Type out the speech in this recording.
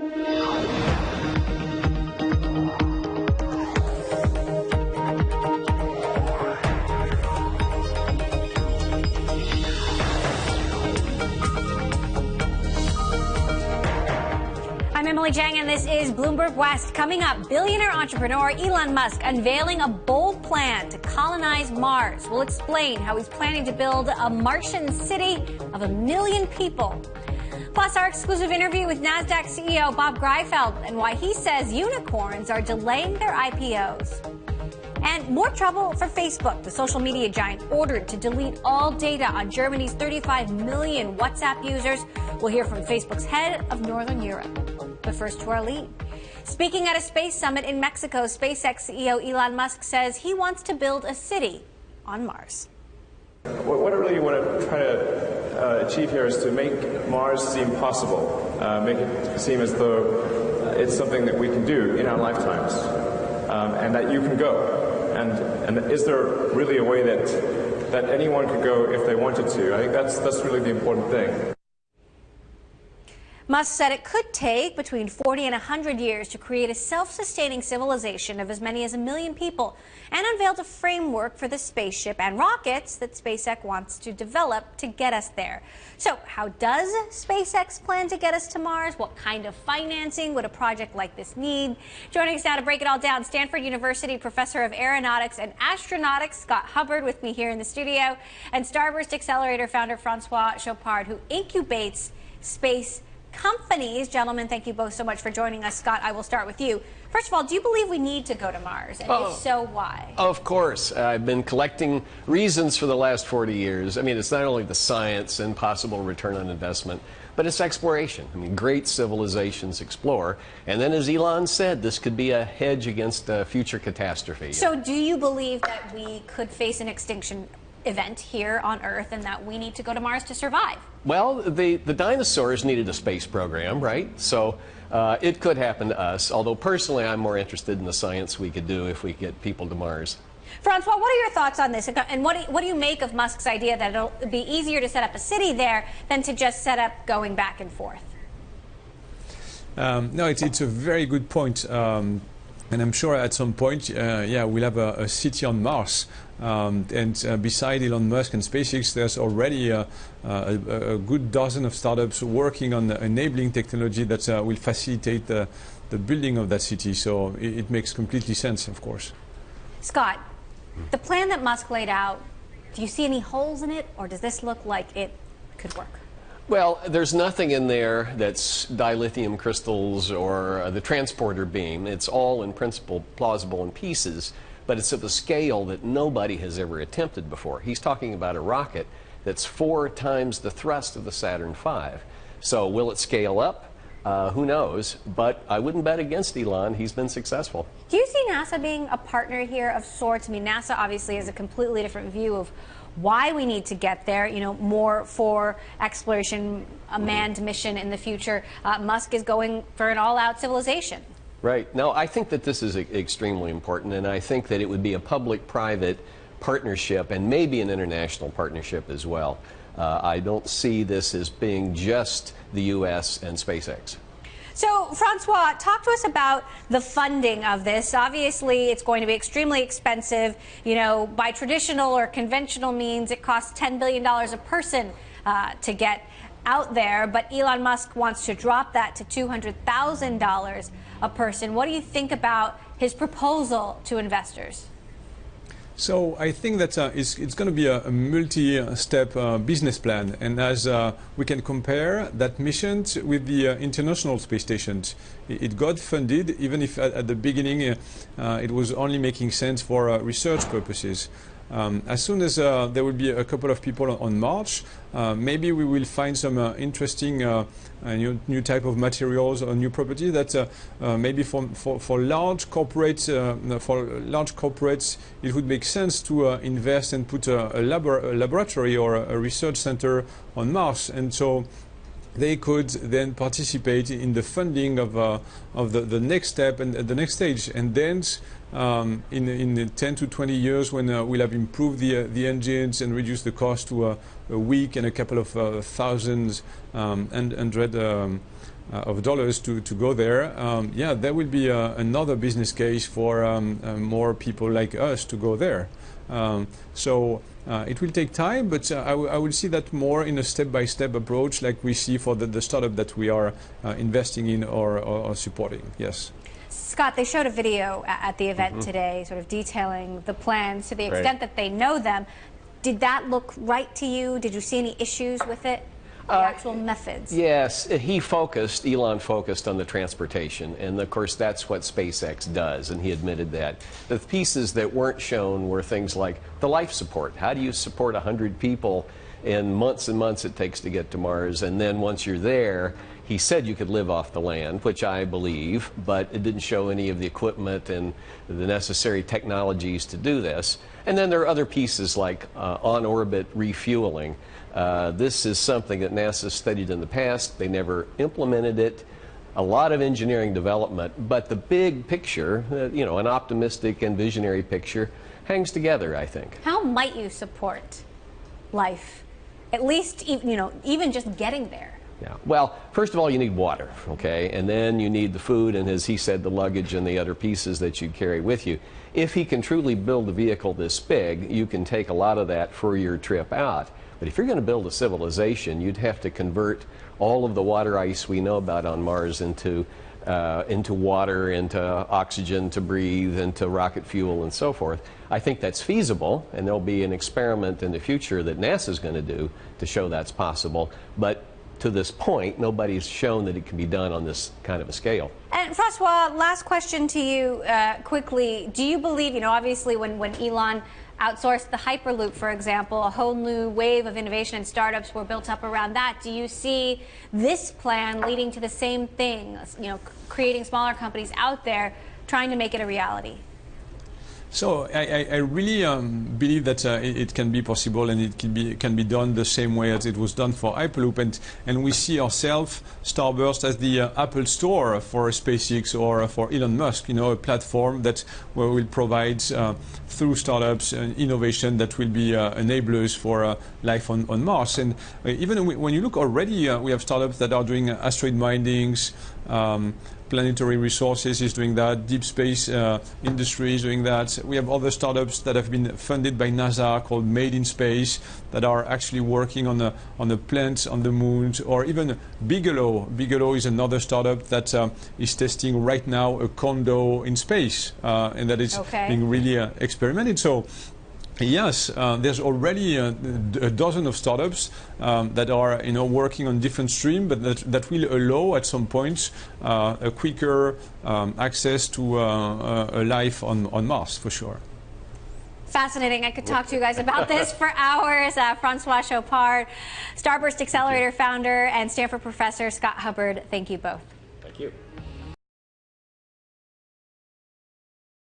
I'm Emily Chang, and this is Bloomberg West. Coming up, billionaire entrepreneur Elon Musk unveiling a bold plan to colonize Mars. We'll explain how he's planning to build a Martian city of 1 million people. Plus, our exclusive interview with NASDAQ CEO Bob Greifeld and why he says unicorns are delaying their IPOs. And more trouble for Facebook. The social media giant ordered to delete all data on Germany's 35 million WhatsApp users. We'll hear from Facebook's head of Northern Europe. But first to our lead. Speaking at a space summit in Mexico, SpaceX CEO Elon Musk says he wants to build a city on Mars. What I really want to try to achieve here is to make Mars seem possible, make it seem as though it's something that we can do in our lifetimes, and that you can go. And is there really a way that anyone could go if they wanted to? I think that's really the important thing. Musk said it could take between 40 and 100 years to create a self-sustaining civilization of as many as 1 million people, and unveiled a framework for the spaceship and rockets that SpaceX wants to develop to get us there. So how does SpaceX plan to get us to Mars? What kind of financing would a project like this need? Joining us now to break it all down, Stanford University professor of aeronautics and astronautics Scott Hubbard with me here in the studio, and Starburst Accelerator founder François Chopard, who incubates space companies. Gentlemen, thank you both so much for joining us. Scott, I will start with you. First of all, do you believe we need to go to Mars? And if so, why? Of course. I've been collecting reasons for the last 40 years. I mean, it's not only the science and possible return on investment, but it's exploration. I mean, great civilizations explore. And then, as Elon said, this could be a hedge against a future catastrophe. So do you believe that we could face an extinction event here on Earth and that we need to go to Mars to survive? Well, the dinosaurs needed a space program, right? So it could happen to us, although personally I'm more interested in the science we could do if we get people to Mars. Francois, what are your thoughts on this? And what do you make of Musk's idea that it'll be easier to set up a city there than to just set up going back and forth? No, it's a very good point. And I'm sure at some point, we'll have a city on Mars. Beside Elon Musk and SpaceX, there's already a good dozen of startups working on enabling technology that will facilitate the building of that city. So it makes completely sense, of course. Scott, the plan that Musk laid out, do you see any holes in it, or does this look like it could work? Well, there's nothing in there that's dilithium crystals or the transporter beam. It's all in principle plausible in pieces, but it's of a scale that nobody has ever attempted before. He's talking about a rocket that's 4 times the thrust of the Saturn V. So will it scale up? Who knows? But I wouldn't bet against Elon. He's been successful. Do you see NASA being a partner here of sorts? I mean, NASA obviously has a completely different view of why we need to get there, you know, more for exploration, a manned mission in the future. Musk is going for an all-out civilization. Right. No, I think that this is extremely important, and I think that it would be a public-private partnership and maybe an international partnership as well. I don't see this as being just the U.S. and SpaceX. So, Francois, talk to us about the funding of this. Obviously, it's going to be extremely expensive. You know, by traditional or conventional means, it costs $10 billion a person to get out there. But Elon Musk wants to drop that to $200,000 a person. What do you think about his proposal to investors? So I think that it's going to be a multi-step business plan, and as we can compare that mission with the International Space Station. It got funded, even if at the beginning it was only making sense for research purposes. As soon as there will be a couple of people on Mars, maybe we will find some interesting new type of materials or new property that maybe for large corporates it would make sense to invest and put a laboratory or a research center on Mars. And so they could then participate in the funding of the next step and the next stage. And then in 10 to 20 years, when we'll have improved the engines and reduced the cost to a week and a couple of thousands and hundred of dollars to go there, yeah, there will be another business case for more people like us to go there. So it will take time, but I will see that more in a step-by-step approach like we see for the startup that we are investing in or supporting. Yes. Scott, they showed a video at the event today sort of detailing the plans to the extent that they know them. Did that look right to you? Did you see any issues with it? The actual methods? Yes, Elon focused on the transportation, and of course that's what SpaceX does, and he admitted that. The pieces that weren't shown were things like the life support. How do you support 100 people in months and months it takes to get to Mars, and then once you're there, he said you could live off the land, which I believe, but it didn't show any of the equipment and the necessary technologies to do this. And then there are other pieces like on-orbit refueling. This is something that NASA studied in the past. They never implemented it. A lot of engineering development, but the big picture, you know, an optimistic and visionary picture, hangs together, I think. How might you support life? At least, you know, even just getting there. Yeah. Well, first of all, you need water, okay? And then you need the food and, as he said, the luggage and the other pieces that you carry with you. If he can truly build a vehicle this big, you can take a lot of that for your trip out. But if you're going to build a civilization, you'd have to convert all of the water ice we know about on Mars into water, into oxygen to breathe, into rocket fuel, and so forth. I think that's feasible, and there'll be an experiment in the future that NASA's going to do to show that's possible. But to this point, nobody's shown that it can be done on this kind of a scale. And Francois, last question to you quickly. Do you believe, you know, obviously when Elon outsourced the Hyperloop, for example, a whole new wave of innovation and startups were built up around that. Do you see this plan leading to the same thing, you know, creating smaller companies out there trying to make it a reality? So I really believe that it can be possible, and it can be done the same way as it was done for Hyperloop, and we see ourselves, Starburst, as the Apple Store for SpaceX or for Elon Musk. You know, a platform that will provide through startups innovation that will be enablers for life on Mars. And even when you look already, we have startups that are doing asteroid mindings. Planetary Resources is doing that. Deep Space Industry is doing that. We have other startups that have been funded by NASA called Made in Space that are actually working on the plants on the moon, or even Bigelow. Bigelow is another startup that is testing right now a condo in space, and that is being really experimented. So. Yes, there's already a dozen of startups that are, you know, working on different streams, but that will allow at some point a quicker access to a life on Mars, for sure. Fascinating. I could talk to you guys about this for hours. François Chopard, Starburst Accelerator founder, and Stanford professor Scott Hubbard, thank you both. Thank you.